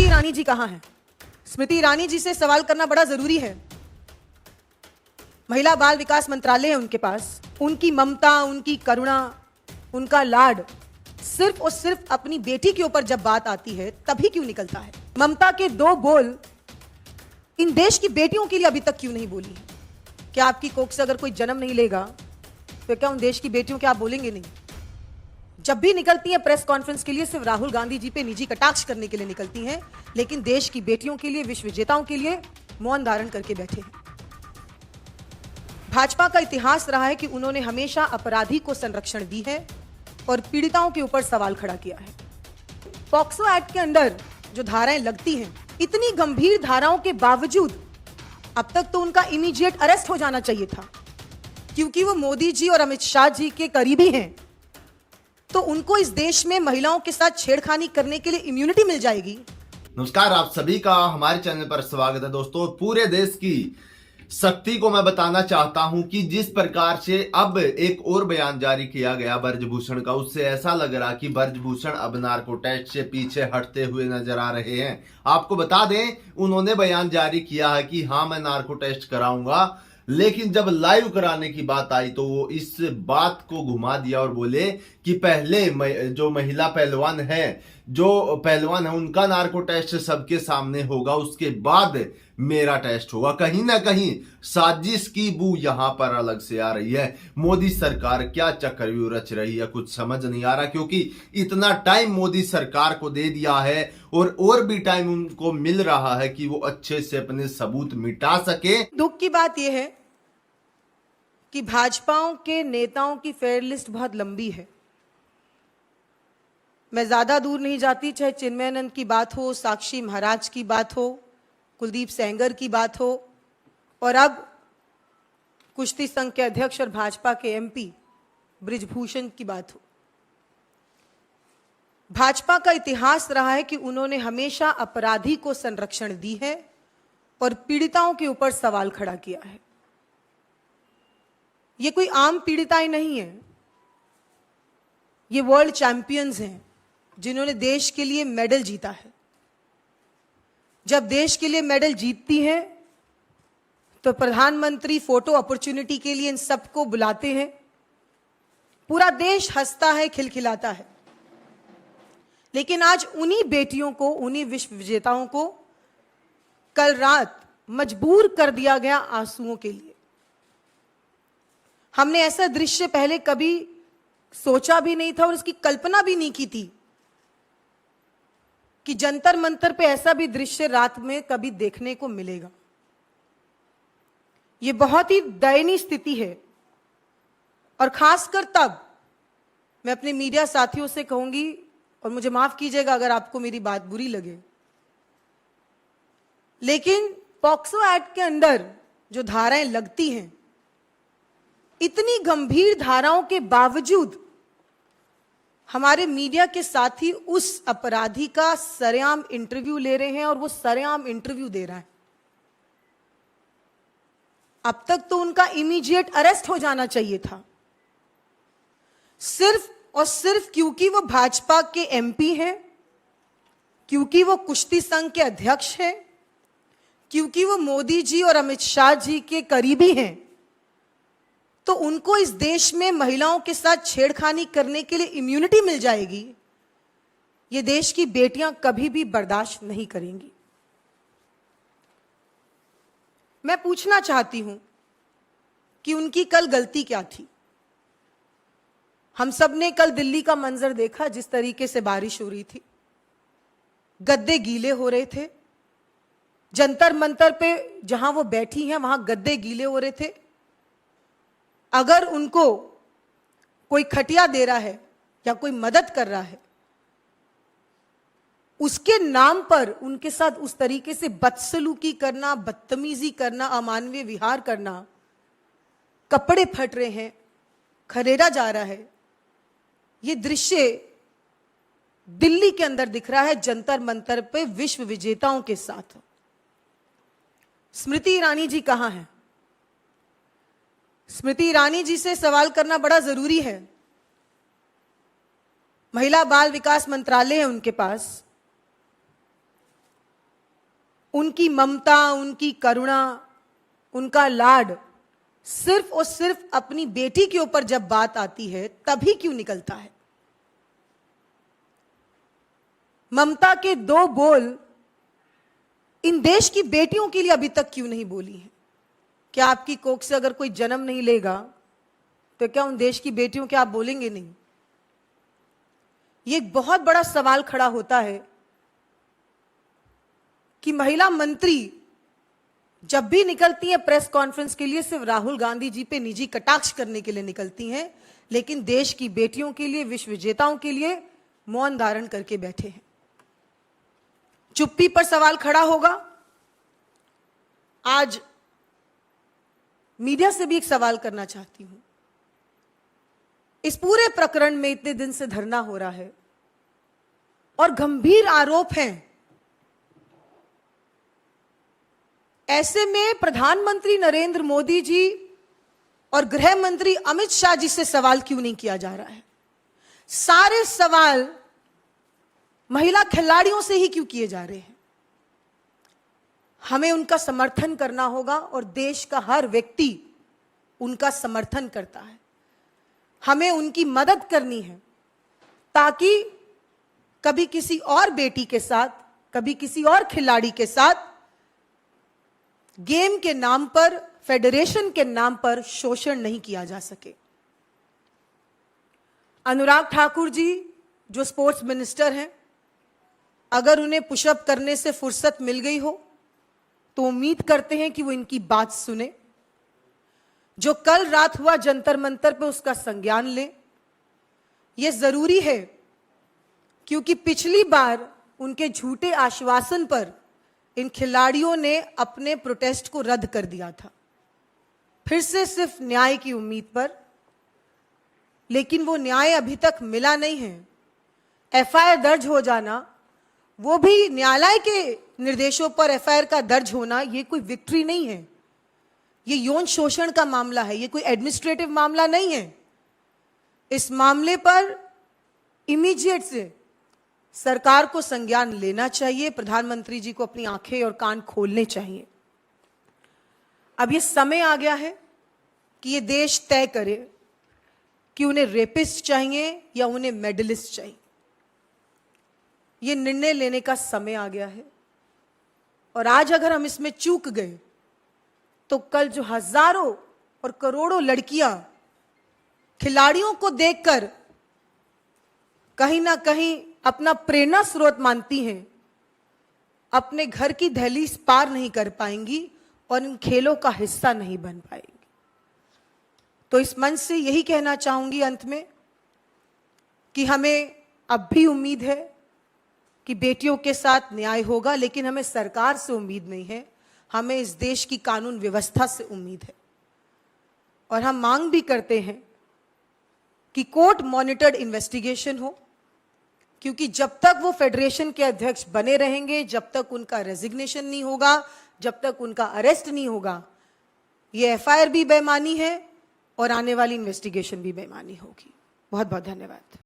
ईरानी जी कहां हैं? स्मृति ईरानी जी से सवाल करना बड़ा जरूरी है। महिला बाल विकास मंत्रालय है उनके पास। उनकी ममता, उनकी करुणा, उनका लाड सिर्फ और सिर्फ अपनी बेटी के ऊपर जब बात आती है तभी क्यों निकलता है? ममता के दो बोल इन देश की बेटियों के लिए अभी तक क्यों नहीं बोली? क्या आपकी कोख से अगर कोई जन्म नहीं लेगा तो क्या उन देश की बेटियों के आप बोलेंगे नहीं? जब भी निकलती हैं प्रेस कॉन्फ्रेंस के लिए सिर्फ राहुल गांधी जी पे निजी कटाक्ष करने के लिए निकलती हैं, लेकिन देश की बेटियों के लिए, विश्व विजेताओं के लिए मौन धारण करके बैठे हैं। भाजपा का इतिहास रहा है कि उन्होंने हमेशा अपराधी को संरक्षण दी है और पीड़िताओं के ऊपर सवाल खड़ा किया है। पॉक्सो एक्ट के अंदर जो धाराएं लगती हैं, इतनी गंभीर धाराओं के बावजूद अब तक तो उनका इमीडिएट अरेस्ट हो जाना चाहिए था, क्योंकि वो मोदी जी और अमित शाह जी के करीबी हैं। तो उनको इस देश में महिलाओं के साथ छेड़खानी करने के लिए इम्यूनिटी मिल जाएगी। नमस्कार, आप सभी का हमारे चैनल पर स्वागत है। दोस्तों, पूरे देश की शक्ति को मैं बताना चाहता हूं कि जिस प्रकार से अब एक और बयान जारी किया गया ब्रजभूषण का, उससे ऐसा लग रहा कि ब्रजभूषण अब नार्को टेस्ट से पीछे हटते हुए नजर आ रहे हैं। आपको बता दें, उन्होंने बयान जारी किया है कि हाँ, मैं नार्को टेस्ट कराऊंगा, लेकिन जब लाइव कराने की बात आई तो वो इस बात को घुमा दिया और बोले कि पहले जो महिला पहलवान है उनका नार्को टेस्ट सबके सामने होगा, उसके बाद मेरा टेस्ट होगा। कहीं ना कहीं साजिश की बू यहां पर अलग से आ रही है। मोदी सरकार क्या चक्रव्यूह रच रही है, कुछ समझ नहीं आ रहा, क्योंकि इतना टाइम मोदी सरकार को दे दिया है और भी टाइम उनको मिल रहा है कि वो अच्छे से अपने सबूत मिटा सके। दुख की बात यह है कि भाजपाओं के नेताओं की फेयर लिस्ट बहुत लंबी है। मैं ज्यादा दूर नहीं जाती, चाहे चिन्मयानंद की बात हो, साक्षी महाराज की बात हो, कुलदीप सेंगर की बात हो, और अब कुश्ती संघ के अध्यक्ष और भाजपा के एमपी ब्रिजभूषण की बात हो। भाजपा का इतिहास रहा है कि उन्होंने हमेशा अपराधी को संरक्षण दी है और पीड़िताओं के ऊपर सवाल खड़ा किया है। ये कोई आम पीड़िताएं नहीं है, ये वर्ल्ड चैंपियंस हैं जिन्होंने देश के लिए मेडल जीता है। जब देश के लिए मेडल जीतती हैं तो प्रधानमंत्री फोटो अपॉर्चुनिटी के लिए इन सबको बुलाते हैं, पूरा देश हंसता है, खिलखिलाता है। लेकिन आज उन्हीं बेटियों को, उन्हीं विश्व विजेताओं को कल रात मजबूर कर दिया गया आंसुओं के लिए। हमने ऐसा दृश्य पहले कभी सोचा भी नहीं था और इसकी कल्पना भी नहीं की थी कि जंतर मंतर पे ऐसा भी दृश्य रात में कभी देखने को मिलेगा। यह बहुत ही दयनीय स्थिति है, और खासकर तब मैं अपने मीडिया साथियों से कहूंगी, और मुझे माफ कीजिएगा अगर आपको मेरी बात बुरी लगे, लेकिन पॉक्सो एक्ट के अंदर जो धाराएं लगती हैं, इतनी गंभीर धाराओं के बावजूद हमारे मीडिया के साथी उस अपराधी का सरेआम इंटरव्यू ले रहे हैं, और वो सरेआम इंटरव्यू दे रहा है। अब तक तो उनका इमीडिएट अरेस्ट हो जाना चाहिए था, सिर्फ और सिर्फ क्योंकि वो भाजपा के एमपी हैं, क्योंकि वो कुश्ती संघ के अध्यक्ष हैं, क्योंकि वो मोदी जी और अमित शाह जी के करीबी हैं। तो उनको इस देश में महिलाओं के साथ छेड़खानी करने के लिए इम्यूनिटी मिल जाएगी, ये देश की बेटियां कभी भी बर्दाश्त नहीं करेंगी। मैं पूछना चाहती हूं कि उनकी कल गलती क्या थी? हम सब ने कल दिल्ली का मंजर देखा, जिस तरीके से बारिश हो रही थी, गद्दे गीले हो रहे थे। जंतर मंतर पे जहां वो बैठी हैं वहां गद्दे गीले हो रहे थे। अगर उनको कोई खटिया दे रहा है या कोई मदद कर रहा है, उसके नाम पर उनके साथ उस तरीके से बदसलूकी करना, बदतमीजी करना, अमानवीय विहार करना, कपड़े फट रहे हैं, खरेड़ा जा रहा है, यह दृश्य दिल्ली के अंदर दिख रहा है, जंतर मंतर पे विश्व विजेताओं के साथ। स्मृति ईरानी जी कहां हैं? स्मृति ईरानी जी से सवाल करना बड़ा जरूरी है। महिला बाल विकास मंत्रालय है उनके पास। उनकी ममता, उनकी करुणा, उनका लाड सिर्फ और सिर्फ अपनी बेटी के ऊपर जब बात आती है तभी क्यों निकलता है? ममता के दो बोल इन देश की बेटियों के लिए अभी तक क्यों नहीं बोली हैं? क्या आपकी कोख से अगर कोई जन्म नहीं लेगा तो क्या उन देश की बेटियों के आप बोलेंगे नहीं? ये एक बहुत बड़ा सवाल खड़ा होता है कि महिला मंत्री जब भी निकलती हैं प्रेस कॉन्फ्रेंस के लिए सिर्फ राहुल गांधी जी पे निजी कटाक्ष करने के लिए निकलती हैं, लेकिन देश की बेटियों के लिए, विश्व विजेताओं के लिए मौन धारण करके बैठे हैं। चुप्पी पर सवाल खड़ा होगा। आज मीडिया से भी एक सवाल करना चाहती हूं। इस पूरे प्रकरण में इतने दिन से धरना हो रहा है और गंभीर आरोप हैं। ऐसे में प्रधानमंत्री नरेंद्र मोदी जी और गृह मंत्री अमित शाह जी से सवाल क्यों नहीं किया जा रहा है? सारे सवाल महिला खिलाड़ियों से ही क्यों किए जा रहे हैं? हमें उनका समर्थन करना होगा और देश का हर व्यक्ति उनका समर्थन करता है। हमें उनकी मदद करनी है ताकि कभी किसी और बेटी के साथ, कभी किसी और खिलाड़ी के साथ गेम के नाम पर, फेडरेशन के नाम पर शोषण नहीं किया जा सके। अनुराग ठाकुर जी जो स्पोर्ट्स मिनिस्टर हैं, अगर उन्हें पुशअप करने से फुर्सत मिल गई हो तो उम्मीद करते हैं कि वो इनकी बात सुने। जो कल रात हुआ जंतर मंतर पे उसका संज्ञान ले। यह जरूरी है क्योंकि पिछली बार उनके झूठे आश्वासन पर इन खिलाड़ियों ने अपने प्रोटेस्ट को रद्द कर दिया था, फिर से सिर्फ न्याय की उम्मीद पर। लेकिन वो न्याय अभी तक मिला नहीं है। एफआईआर दर्ज हो जाना, वो भी न्यायालय के निर्देशों पर एफआईआर का दर्ज होना, ये कोई विक्ट्री नहीं है। ये यौन शोषण का मामला है, ये कोई एडमिनिस्ट्रेटिव मामला नहीं है। इस मामले पर इमीडिएट से सरकार को संज्ञान लेना चाहिए। प्रधानमंत्री जी को अपनी आंखें और कान खोलने चाहिए। अब ये समय आ गया है कि ये देश तय करे कि उन्हें रेपिस्ट चाहिए या उन्हें मेडलिस्ट चाहिए। ये निर्णय लेने का समय आ गया है और आज अगर हम इसमें चूक गए तो कल जो हजारों और करोड़ों लड़कियां खिलाड़ियों को देखकर कहीं ना कहीं अपना प्रेरणा स्रोत मानती हैं, अपने घर की दहलीज पार नहीं कर पाएंगी और इन खेलों का हिस्सा नहीं बन पाएंगी। तो इस मंच से यही कहना चाहूंगी अंत में कि हमें अब भी उम्मीद है कि बेटियों के साथ न्याय होगा, लेकिन हमें सरकार से उम्मीद नहीं है, हमें इस देश की कानून व्यवस्था से उम्मीद है। और हम मांग भी करते हैं कि कोर्ट मॉनिटर्ड इन्वेस्टिगेशन हो, क्योंकि जब तक वो फेडरेशन के अध्यक्ष बने रहेंगे, जब तक उनका रेजिग्नेशन नहीं होगा, जब तक उनका अरेस्ट नहीं होगा, ये एफआईआर भी बेईमानी है और आने वाली इन्वेस्टिगेशन भी बेईमानी होगी। बहुत बहुत धन्यवाद।